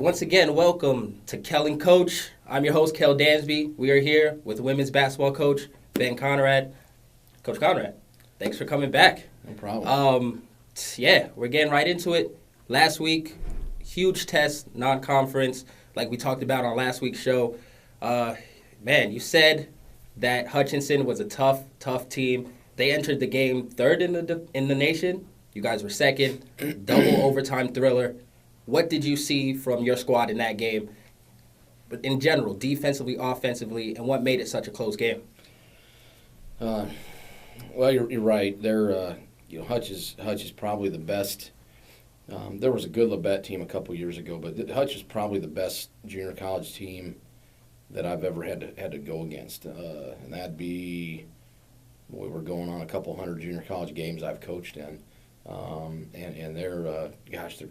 once again, welcome to Kel and Coach. I'm your host, Kel Dansby. We are here with women's basketball coach, Ben Conrad. Coach Conrad, thanks for coming back. No problem. We're getting right into it. Last week, huge test, non-conference, like we talked about on last week's show. You said that Hutchinson was a tough team. They entered the game third in the nation. You guys were second. Double overtime thriller. What did you see from your squad in that game? But in general, defensively, offensively, and what made it such a close game? Well, you're right. Hutch is probably the best. There was a good Labette team a couple years ago, but Hutch is probably the best junior college team that I've ever had to go against, and that'd be. We were going on a couple hundred junior college games I've coached in. And they're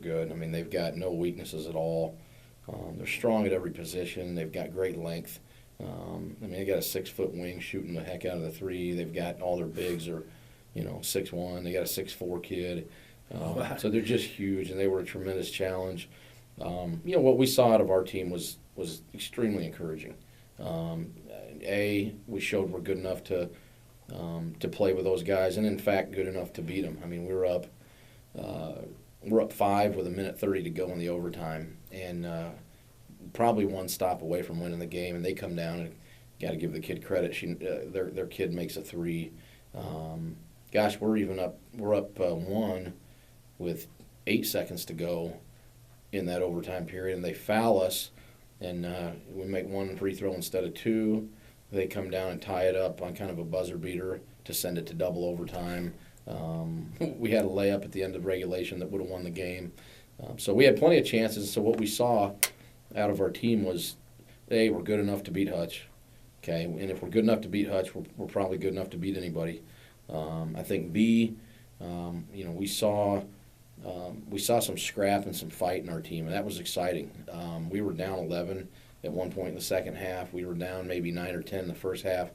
good. I mean, they've got no weaknesses at all. They're strong at every position. They've got great length. They got a 6-foot wing shooting the heck out of the three. They've got all their bigs are, 6'1". They got a 6'4" kid. So they're just huge, and they were a tremendous challenge. What we saw out of our team was extremely encouraging. We showed we're good enough to play with those guys, and in fact, good enough to beat them. I mean, we're up 5 with 1:30 to go in the overtime, and probably one stop away from winning the game. And they come down, and got to give the kid credit. Their kid makes a three. We're up 1 with 8 seconds to go in that overtime period, and they foul us, and we make 1 free throw instead of 2. They come down and tie it up on kind of a buzzer beater to send it to double overtime. We had a layup at the end of regulation that would have won the game. So we had plenty of chances. So what we saw out of our team was, A, we're good enough to beat Hutch. Okay, and if we're good enough to beat Hutch, we're probably good enough to beat anybody. I think B, we saw some scrap and some fight in our team, and that was exciting. We were down 11 at one point in the second half. We were down maybe 9 or 10 in the first half.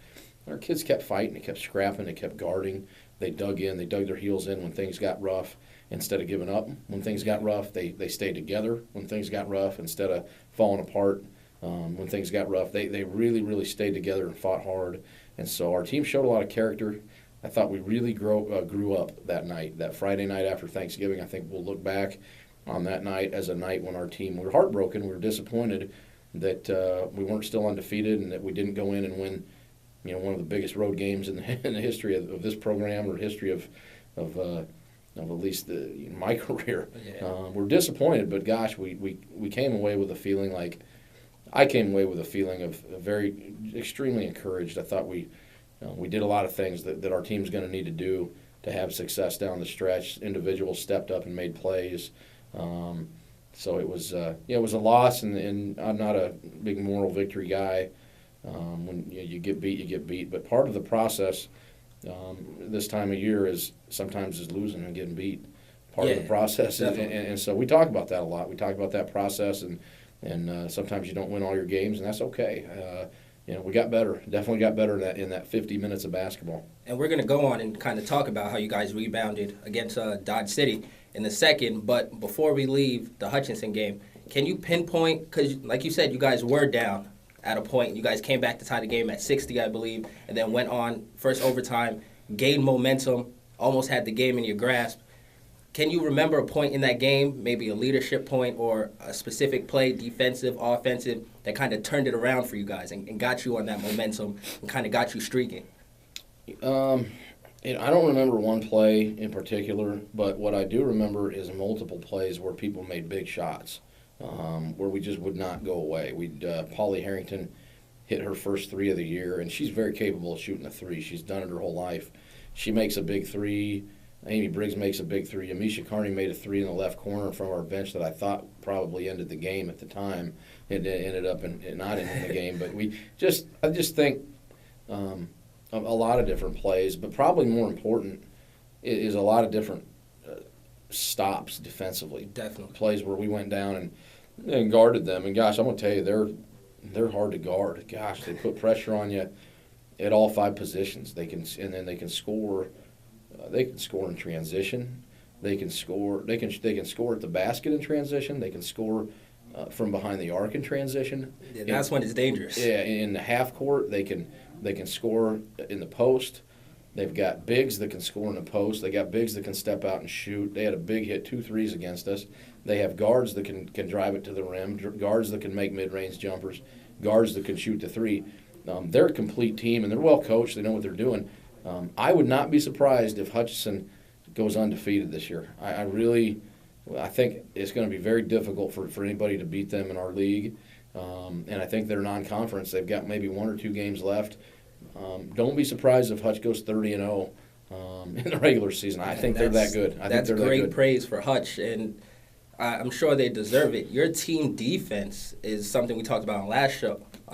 Our kids kept fighting, they kept scrapping, they kept guarding. They dug their heels in when things got rough instead of giving up. When things got rough, they stayed together. When things got rough, instead of falling apart, when things got rough, they really, really stayed together and fought hard. And so our team showed a lot of character. I thought we really grew up that night, that Friday night after Thanksgiving. I think we'll look back on that night as a night when our team, we were heartbroken, we were disappointed that we weren't still undefeated and that we didn't go in and win, one of the biggest road games in the history of this program, or history of at least my career. Yeah. We're disappointed, but gosh, we came away with a feeling like, I came away with a feeling of very extremely encouraged. I thought we did a lot of things that our team's going to need to do to have success down the stretch. Individuals stepped up and made plays. So it was a loss, and I'm not a big moral victory guy. When you get beat, you get beat. But part of the process this time of year is losing and getting beat. Part of the process, and so we talk about that a lot. We talk about that process, and sometimes you don't win all your games, and that's okay. We got better. Definitely got better in that 50 minutes of basketball. And we're going to go on and kind of talk about how you guys rebounded against Dodge City in the second. But before we leave the Hutchinson game, can you pinpoint, because like you said, you guys were down at a point. You guys came back to tie the game at 60, I believe, and then went on first overtime, gained momentum, almost had the game in your grasp. Can you remember a point in that game, maybe a leadership point or a specific play, defensive, offensive, that kind of turned it around for you guys and got you on that momentum and kind of got you streaking? I don't remember one play in particular, but what I do remember is multiple plays where people made big shots, where we just would not go away. Pollys Harrington hit her first 3 of the year, and she's very capable of shooting a 3. She's done it her whole life. She makes a big 3. Amy Briggs makes a big 3. Amisha Carney made a 3 in the left corner from our bench that I thought probably ended the game at the time. It ended up not ending the game, but I just think a lot of different plays, but probably more important is a lot of different stops defensively. Definitely. Plays where we went down and guarded them. And gosh, I'm gonna tell you, they're hard to guard. Gosh, they put pressure on you at all 5 positions. They can score. They can score in transition. They can score. They can score at the basket in transition. They can score from behind the arc in transition. Yeah, that's when it's dangerous. Yeah, in the half court, they can score in the post. They've got bigs that can score in the post. They got bigs that can step out and shoot. They had a big hit 2 threes against us. They have guards that can drive it to the rim, guards that can make mid-range jumpers, guards that can shoot the three. They're a complete team, and they're well coached. They know what they're doing. I would not be surprised if Hutchinson goes undefeated this year. I think it's going to be very difficult for anybody to beat them in our league. And I think they're non-conference. They've got maybe 1 or 2 games left. Don't be surprised if Hutch goes 30-0 in the regular season. I think they're that good. That's great praise for Hutch, and I'm sure they deserve it. Your team defense is something we talked about on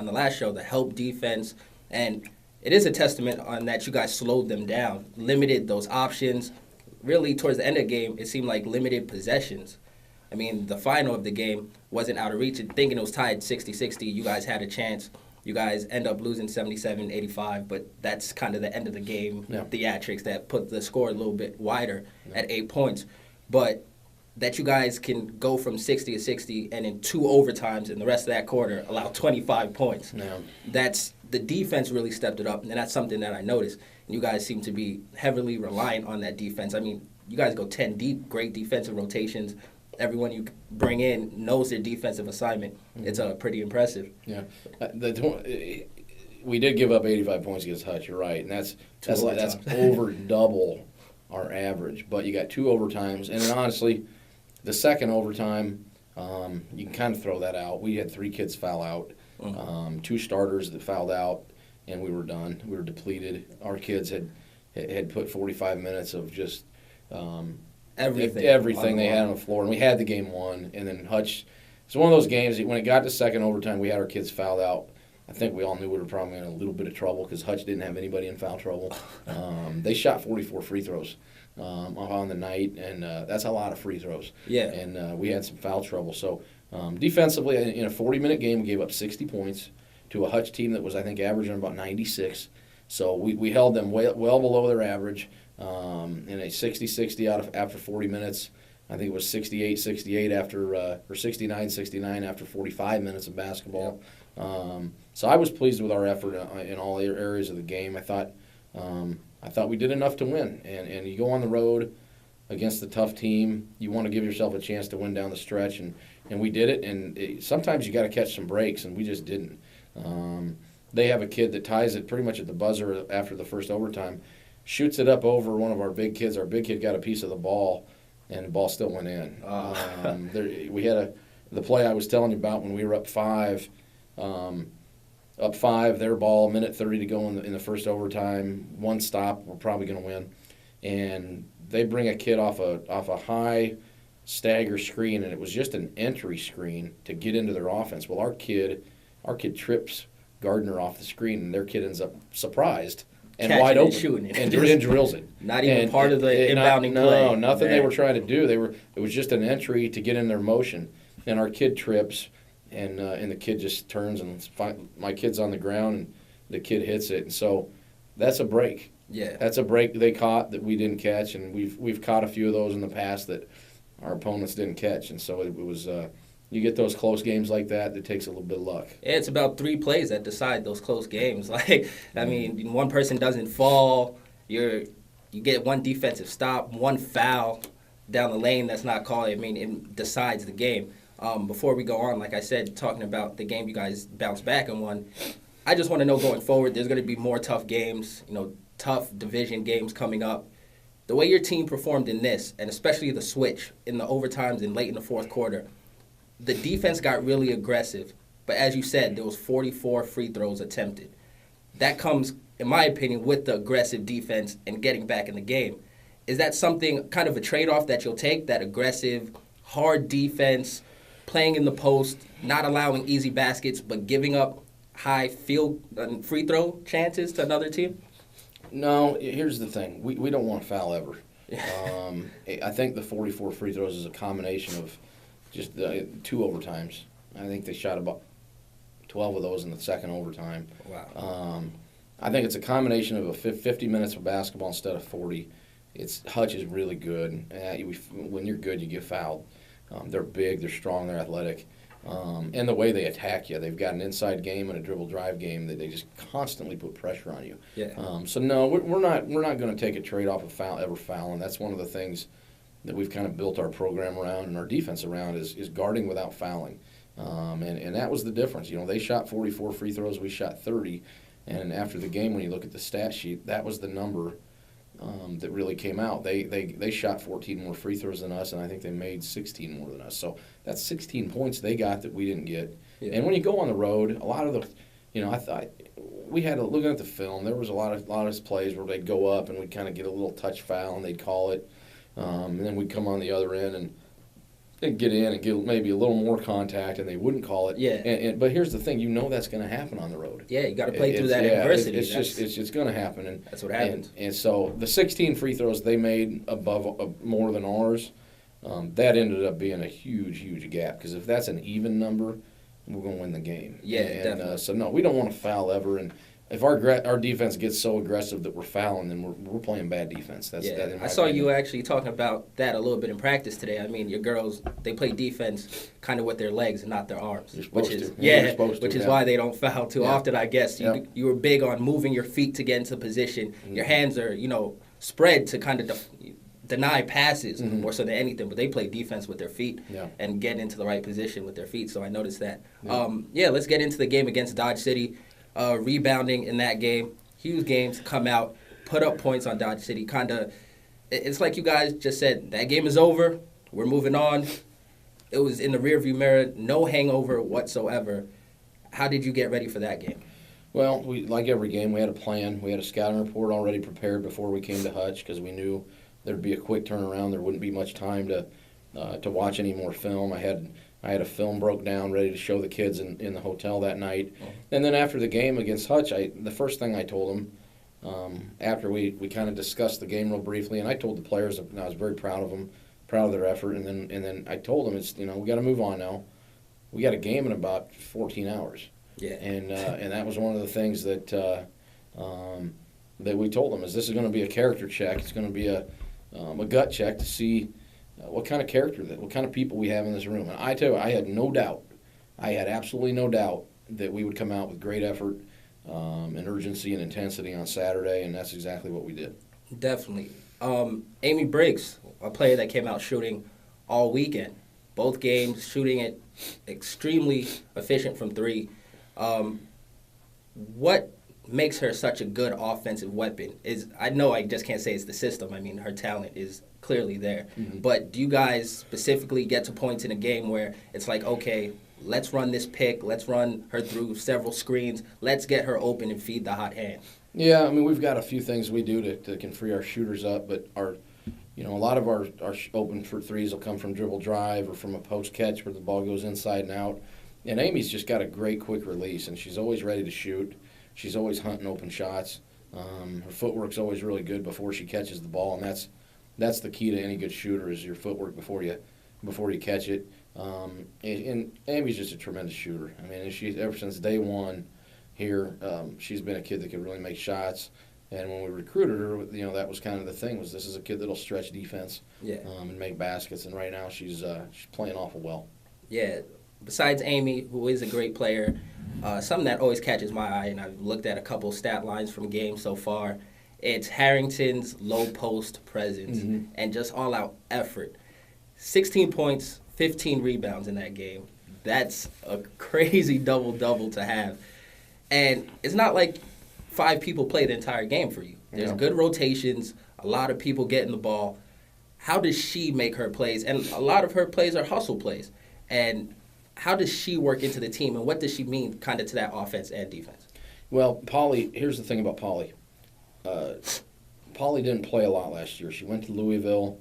the last show, the help defense, and it is a testament on that you guys slowed them down, limited those options. Really, towards the end of the game, it seemed like limited possessions. I mean, the final of the game wasn't out of reach. Thinking it was tied 60-60, you guys had a chance. You guys end up losing 77-85, but that's kind of the end of the game theatrics that put the score a little bit wider at 8 points. But that you guys can go from 60-60 and in 2 overtimes in the rest of that quarter allow 25 points. Yeah. That's the defense really stepped it up, and that's something that I noticed. And you guys seem to be heavily reliant on that defense. I mean, you guys go 10 deep, great defensive rotations. Everyone you bring in knows their defensive assignment. Mm-hmm. It's pretty impressive. Yeah. We did give up 85 points against Hutch, you're right. And that's over double our average. But you got 2 overtimes. And then honestly, the second overtime, you can kind of throw that out. We had 3 kids foul out, 2 starters that fouled out, and we were done. We were depleted. Our kids had put 45 minutes of just everything they had on the floor, and we had the game won. And then Hutch, it's one of those games that when it got to second overtime, we had our kids fouled out. I think we all knew we were probably in a little bit of trouble because Hutch didn't have anybody in foul trouble. They shot 44 free throws on the night, and that's a lot of free throws. Yeah. And we had some foul trouble. So defensively, in a 40-minute game, we gave up 60 points to a Hutch team that was, I think, averaging about 96. So we held them well below their average. In a 60-60 after 40 minutes. I think it was 68-68 after, or 69-69 after 45 minutes of basketball. Yep. So I was pleased with our effort in all areas of the game. I thought we did enough to win. And you go on the road against a tough team, you want to give yourself a chance to win down the stretch, and we did it. And sometimes you got to catch some breaks, and we just didn't. They have a kid that ties it pretty much at the buzzer after the first overtime. Shoots it up over one of our big kids. Our big kid got a piece of the ball, and the ball still went in. We had the play I was telling you about when we were up 5. Up 5, their ball, minute 30 to go in the first overtime. 1 stop, we're probably going to win. And they bring a kid off a high stagger screen, and it was just an entry screen to get into their offense. Well, our kid trips Gardner off the screen, and their kid ends up surprised. And wide open, shooting it. and drills it. Not even part of the inbounding play. No, nothing they were trying to do. It was just an entry to get in their motion. And our kid trips, and the kid just turns, and my kid's on the ground, and the kid hits it. And so that's a break. Yeah, that's a break they caught that we didn't catch, and we've caught a few of those in the past that our opponents didn't catch. And so it was. You get those close games like that, it takes a little bit of luck. Yeah, it's about 3 plays that decide those close games. Like, I mean, one person doesn't fall, you get 1 defensive stop, 1 foul down the lane that's not called. I mean, it decides the game. Before we go on, like I said, talking about the game you guys bounced back and won, I just want to know going forward, there's going to be more tough games, tough division games coming up. The way your team performed in this, and especially the switch in the overtimes and late in the fourth quarter, the defense got really aggressive, but as you said, there was 44 free throws attempted. That comes, in my opinion, with the aggressive defense and getting back in the game. Is that something, kind of a trade-off that you'll take, that aggressive, hard defense, playing in the post, not allowing easy baskets, but giving up high field and free throw chances to another team? No, here's the thing. We don't want to foul ever. I think the 44 free throws is a combination of just 2 overtimes. I think they shot about 12 of those in the second overtime. Wow. I think it's a combination of 50 minutes of basketball instead of 40. Hutch is really good. When you're good, you get fouled. They're big, they're strong, they're athletic. And the way they attack you. They've got an inside game and a dribble drive game that they just constantly put pressure on you. Yeah. So no, we're not going to take a trade off of ever fouling. That's one of the things that we've kind of built our program around and our defense around is guarding without fouling. And that was the difference. They shot 44 free throws, we shot 30. And after the game, when you look at the stat sheet, that was the number that really came out. They shot 14 more free throws than us, and I think they made 16 more than us. So that's 16 points they got that we didn't get. Yeah. And when you go on the road, a lot of the, I thought we had looking at the film, there was a lot of plays where they'd go up and we'd kind of get a little touch foul and they'd call it, and then we'd come on the other end and get in and get maybe a little more contact, and they wouldn't call it. Yeah. But here's the thing: that's going to happen on the road. Yeah, you got to play through that adversity. It's going to happen, and that's what happens. And so the 16 free throws they made above more than ours, that ended up being a huge gap. Because if that's an even number, we're going to win the game. Yeah, definitely. So no, we don't want to foul ever. And if our defense gets so aggressive that we're fouling, then we're playing bad defense. I saw you actually talking about that a little bit in practice today. I mean, your girls, they play defense kind of with their legs and not their arms. You're supposed to. Which is why they don't foul too often, I guess. You were big on moving your feet to get into position. Mm-hmm. Your hands are, spread to kind of deny passes more so than anything, but they play defense with their feet and get into the right position with their feet. So I noticed that. Yeah. Let's get into the game against Dodge City. Rebounding in that game, huge game to come out, put up points on Dodge City. It's like you guys just said, that game is over, we're moving on. It was in the rearview mirror, no hangover whatsoever. How did you get ready for that game? Well, like every game, we had a plan. We had a scouting report already prepared before we came to Hutch because we knew there'd be a quick turnaround. There wouldn't be much time to watch any more film. I had a film broke down, ready to show the kids in the hotel that night. Oh. And then after the game against Hutch, the first thing I told them, after we kind of discussed the game real briefly, and I told the players, and I was very proud of them, proud of their effort, and then I told them, we got to move on now. We got a game in about 14 hours. Yeah. And that was one of the things that we told them, is this is going to be a character check. It's going to be a gut check to see what kind of character, what kind of people we have in this room. And I tell you, I had absolutely no doubt that we would come out with great effort and urgency and intensity on Saturday, and that's exactly what we did. Definitely. Amy Briggs, a player that came out shooting all weekend, both games, shooting it extremely efficient from three. What makes her such a good offensive weapon? I know I just can't say it's the system. I mean, her talent is clearly there. Mm-hmm. But do you guys specifically get to points in a game where it's like, okay, let's run this pick, let's run her through several screens, let's get her open and feed the hot hand? Yeah, I mean, we've got a few things we do that can free our shooters up, but a lot of our open for threes will come from dribble drive or from a post catch where the ball goes inside and out. And Amy's just got a great quick release, and she's always ready to shoot. She's always hunting open shots. Her footwork's always really good before she catches the ball, and that's the key to any good shooter is your footwork before you catch it. And Amy's just a tremendous shooter. I mean, ever since day one here, she's been a kid that could really make shots. And when we recruited her, that was kind of the thing, was this is a kid that'll stretch defense and make baskets. And right now she's playing awful well. Yeah. Besides Amy, who is a great player, something that always catches my eye, and I've looked at a couple stat lines from games so far, it's Harrington's low post presence and just all-out effort. 16 points, 15 rebounds in that game. That's a crazy double-double to have. And it's not like 5 people play the entire game for you. There's good rotations, a lot of people getting the ball. How does she make her plays? And a lot of her plays are hustle plays. And how does she work into the team, and what does she mean kind of to that offense and defense? Well, Polly, here's the thing about Polly. Polly didn't play a lot last year. She went to Louisville,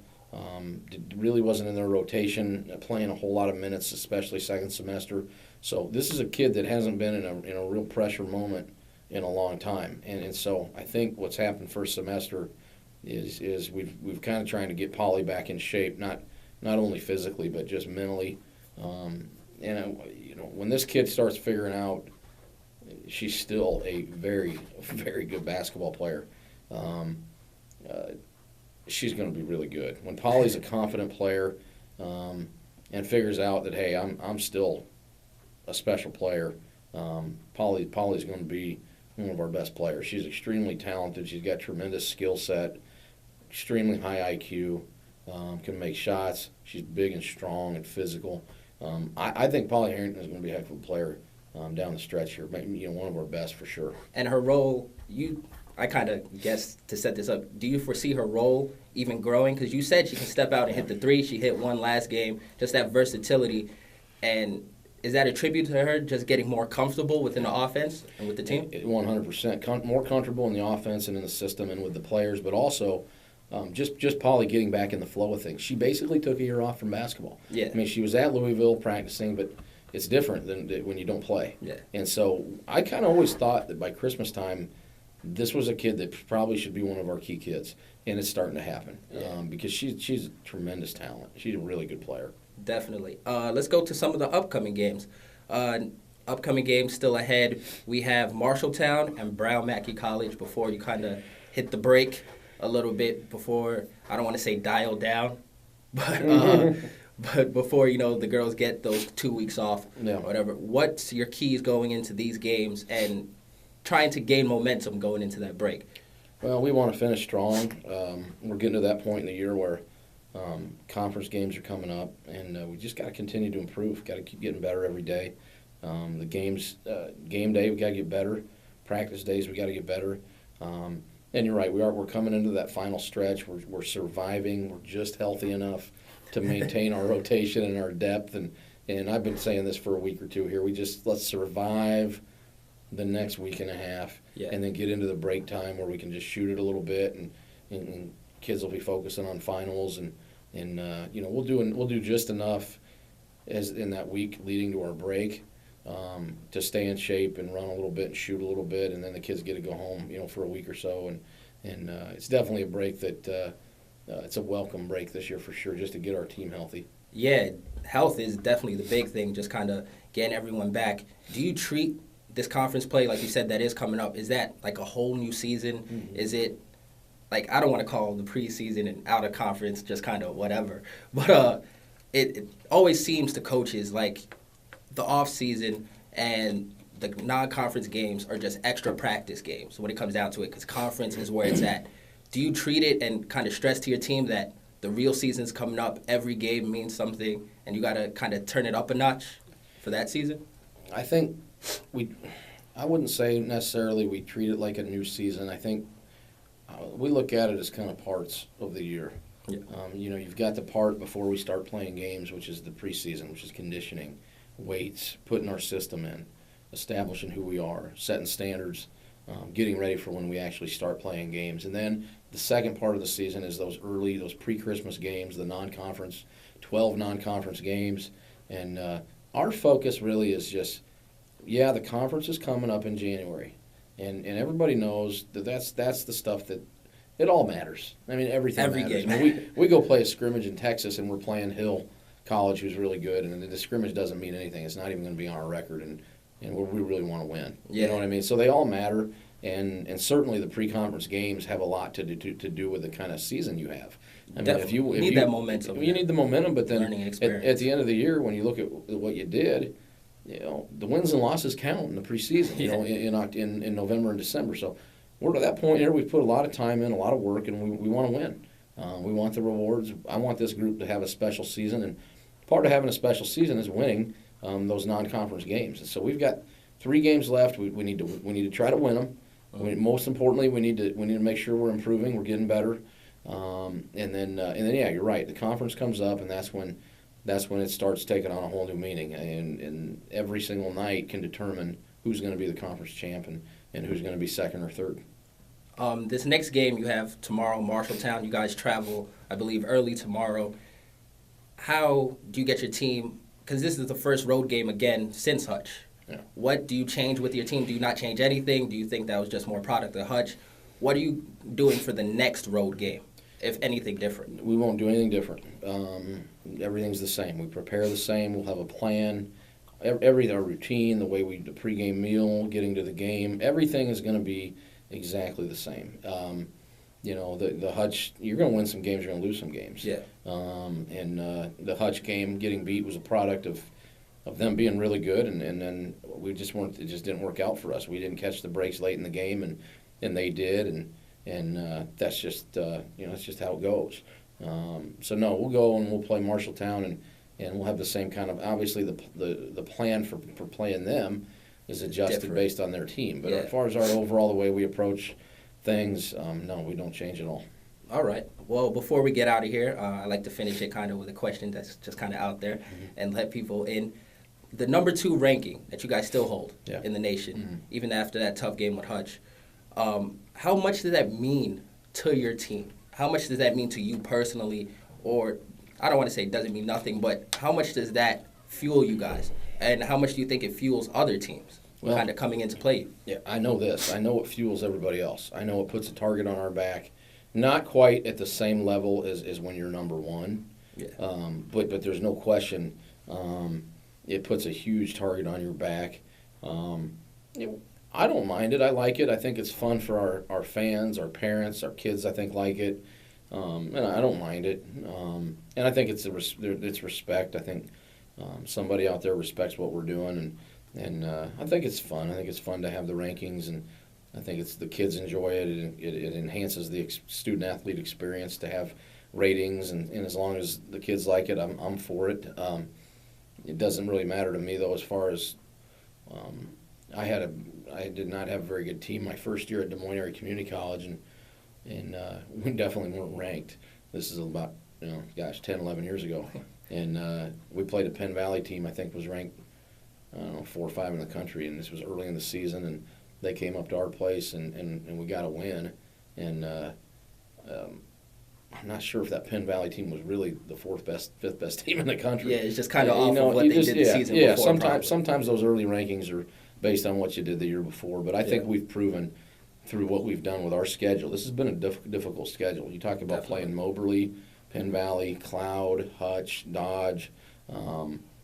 really wasn't in their rotation, playing a whole lot of minutes, especially second semester. So this is a kid that hasn't been in a real pressure moment in a long time. And so I think what's happened first semester is we've kind of trying to get Polly back in shape, not only physically but just mentally. When this kid starts figuring out, she's still a very, very good basketball player. She's going to be really good. When Polly's a confident player and figures out that, hey, I'm still a special player. Polly's going to be one of our best players. She's extremely talented. She's got tremendous skill set, extremely high IQ, can make shots. She's big and strong and physical. I think Polly Harrington is going to be a heck of a player down the stretch here. Maybe, one of our best for sure. And her role, I kind of guess to set this up, do you foresee her role even growing? Because you said she can step out and hit the three. She hit one last game. Just that versatility. And is that a tribute to her just getting more comfortable within the offense and with the team? 100%. More comfortable in the offense and in the system and with the players, but also just Polly getting back in the flow of things. She basically took a year off from basketball. Yeah. I mean, she was at Louisville practicing, but it's different than when you don't play. Yeah. And so I kind of always thought that by Christmas time, this was a kid that probably should be one of our key kids, and it's starting to happen because she's a tremendous talent. She's a really good player. Definitely. Let's go to some of the upcoming games. Upcoming games still ahead. We have Marshalltown and Brown Mackie College before you kind of hit the break a little bit before, I don't want to say dial down, but before, the girls get those 2 weeks off or whatever. What's your keys going into these games and trying to gain momentum going into that break? Well, we want to finish strong. We're getting to that point in the year where conference games are coming up, and we just got to continue to improve. Got to keep getting better every day. The games, game day, we got to get better. Practice days, we got to get better. And you're right, we're coming into that final stretch. We're surviving. We're just healthy enough to maintain our rotation and our depth. And I've been saying this for a week or two here. Let's survive the next week and a half, and then get into the break time where we can just shoot it a little bit, and kids will be focusing on finals, and we'll do just enough as in that week leading to our break to stay in shape and run a little bit and shoot a little bit, and then the kids get to go home, for a week or so, and it's definitely a break that it's a welcome break this year for sure, just to get our team healthy. Yeah, health is definitely the big thing, just kind of getting everyone back. Do you treat this conference play, like you said, that is coming up, is that like a whole new season? Mm-hmm. Is it, like, I don't want to call the preseason and out of conference just kind of whatever, but it always seems to coaches like the off season and the non-conference games are just extra practice games when it comes down to it, because conference is where it's at. Do you treat it and kind of stress to your team that the real season's coming up, every game means something, and you got to kind of turn it up a notch for that season? I think I wouldn't say necessarily we treat it like a new season. I think we look at it as kind of parts of the year. Yeah. You've got the part before we start playing games, which is the preseason, which is conditioning, weights, putting our system in, establishing who we are, setting standards, getting ready for when we actually start playing games. And then the second part of the season is those pre-Christmas games, the non-conference, 12 non-conference games. And our focus really is just, the conference is coming up in January. And everybody knows that's the stuff that it all matters. I mean, everything matters. Game. I mean, we go play a scrimmage in Texas, and we're playing Hill College, who's really good, and the scrimmage doesn't mean anything. It's not even going to be on our record, and we really want to win. Yeah. You know what I mean? So they all matter, and certainly the pre-conference games have a lot to do with the kind of season you have. I mean, if you need that momentum. You need the momentum, but then at the end of the year, when you look at what you did, the wins and losses count in the preseason, in November and December. So we're to that point here. We've put a lot of time in, a lot of work, and we want to win. We want the rewards. I want this group to have a special season, and part of having a special season is winning those non-conference games. And so we've got 3 games left. We need to try to win them. Most importantly, we need to make sure we're improving, we're getting better, and then you're right. The conference comes up, and that's when it starts taking on a whole new meaning. And every single night can determine who's going to be the conference champ and who's going to be second or third. This next game you have tomorrow, Marshalltown. You guys travel, I believe, early tomorrow. How do you get your team? Because this is the first road game again since Hutch. Yeah. What do you change with your team? Do you not change anything? Do you think that was just more product of Hutch? What are you doing for the next road game, if anything different? We won't do anything different. Everything's the same. We prepare the same. We'll have a plan. Our routine, the way the pregame meal, getting to the game, everything is going to be exactly the same. The Hutch, you're going to win some games, you're going to lose some games. Yeah. And the Hutch game, getting beat, was a product of them being really good, and then we just weren't. It just didn't work out for us. We didn't catch the breaks late in the game, and they did, and that's just that's just how it goes. So no, we'll go and we'll play Marshalltown, and we'll have the same kind of, obviously the plan for playing them is adjusted Different. based on their team. But Yeah. as far as our overall, the way we approach things, no, we don't change at all. All right. Well, before we get out of here, I like to finish it kind of with a question that's just kind of out there and let people in. The number 2 ranking that you guys still hold Yeah. in the nation, Mhm. even after that tough game with Hutch, how much does that mean to your team? How much does that mean to you personally? Or I don't want to say it doesn't mean nothing, but how much does that fuel you guys? And how much do you think it fuels other teams Well, kind of coming into play? Yeah, I know this. I know it fuels everybody else. I know it puts a target on our back. Not quite at the same level as when you're number 1. Yeah. But there's no question it puts a huge target on your back. I don't mind it. I like it. I think it's fun for our fans, our parents, our kids, I think, like it. And I don't mind it. And I think it's respect. I think somebody out there respects what we're doing, and I think it's fun. I think it's fun to have the rankings, and I think the kids enjoy it. It enhances the student-athlete experience to have ratings, and as long as the kids like it, I'm for it. It doesn't really matter to me, though, as far as I did not have a very good team my first year at Des Moines Area Community College, and we definitely weren't ranked. This is about 10, 11 years ago, and we played a Penn Valley team. I think was ranked 4 or 5 in the country, and this was early in the season, and they came up to our place, and we got a win, and I'm not sure if that Penn Valley team was really the 5th best team in the country. Yeah, it's just kind of off of what they did the season before. Yeah, sometimes those early rankings are based on what you did the year before, but I think we've proven through what we've done with our schedule. This has been a difficult schedule. You talk about playing Moberly, Penn Valley, Cloud, Hutch, Dodge.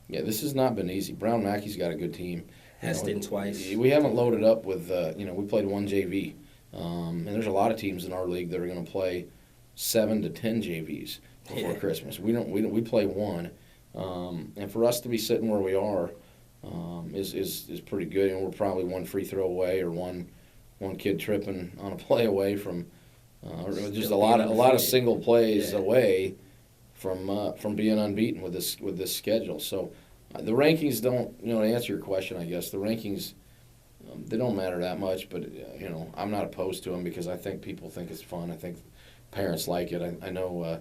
This has not been easy. Brown Mackey's got a good team. Heston twice. We haven't loaded up with, we played 1 JV. And there's a lot of teams in our league that are going to play 7 to 10 JVs before Christmas. We play 1. And for us to be sitting where we are is pretty good. And we're probably 1 free throw away, or one kid tripping on a play away from just a lot of single plays away from being unbeaten with this schedule. So the rankings don't, to answer your question, I guess the rankings they don't matter that much, but I'm not opposed to them because I think people think it's fun. I think parents like it. I know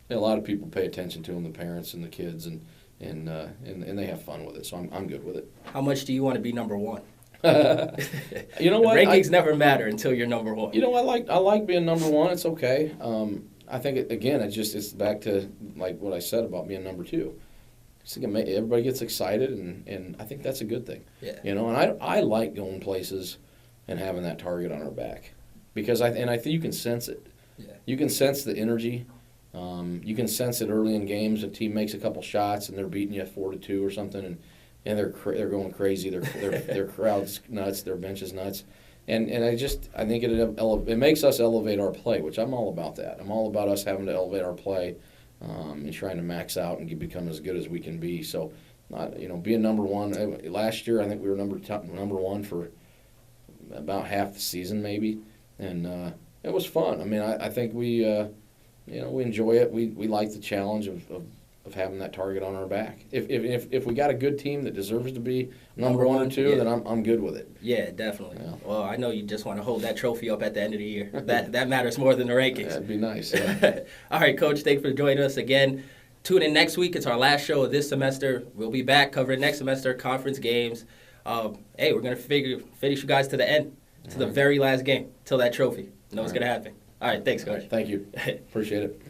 a lot of people pay attention to them, the parents and the kids, and they have fun with it. So I'm good with it. How much do you want to be number 1? You know what? Rankings never matter until you're number 1. I like being number 1. It's okay. I think it's back to like what I said about being number 2. Everybody gets excited, and I think that's a good thing. Yeah. And I like going places and having that target on our back because I think you can sense it. Yeah. You can sense the energy. You can sense it early in games. A team makes a couple shots and they're beating you 4-2 or something, and they're going crazy. Their crowd's nuts. Their bench is nuts. And I think it makes us elevate our play, which I'm all about that. I'm all about us having to elevate our play and trying to max out and become as good as we can be. So, being number 1. Last year, I think we were number 1 for about half the season, maybe, and it was fun. I mean, I think we enjoy it. We like the challenge of having that target on our back. If we got a good team that deserves to be number 1 or 2, then I'm good with it. Yeah, definitely. Yeah. Well, I know you just want to hold that trophy up at the end of the year. That matters more than the rankings. That'd be nice. Yeah. All right, Coach, thanks for joining us again. Tune in next week. It's our last show of this semester. We'll be back covering next semester conference games. Hey, we're going to finish you guys to the end, to the very last game, till that trophy. Know what's going to happen. All right, thanks, Coach. Thank you. Appreciate it.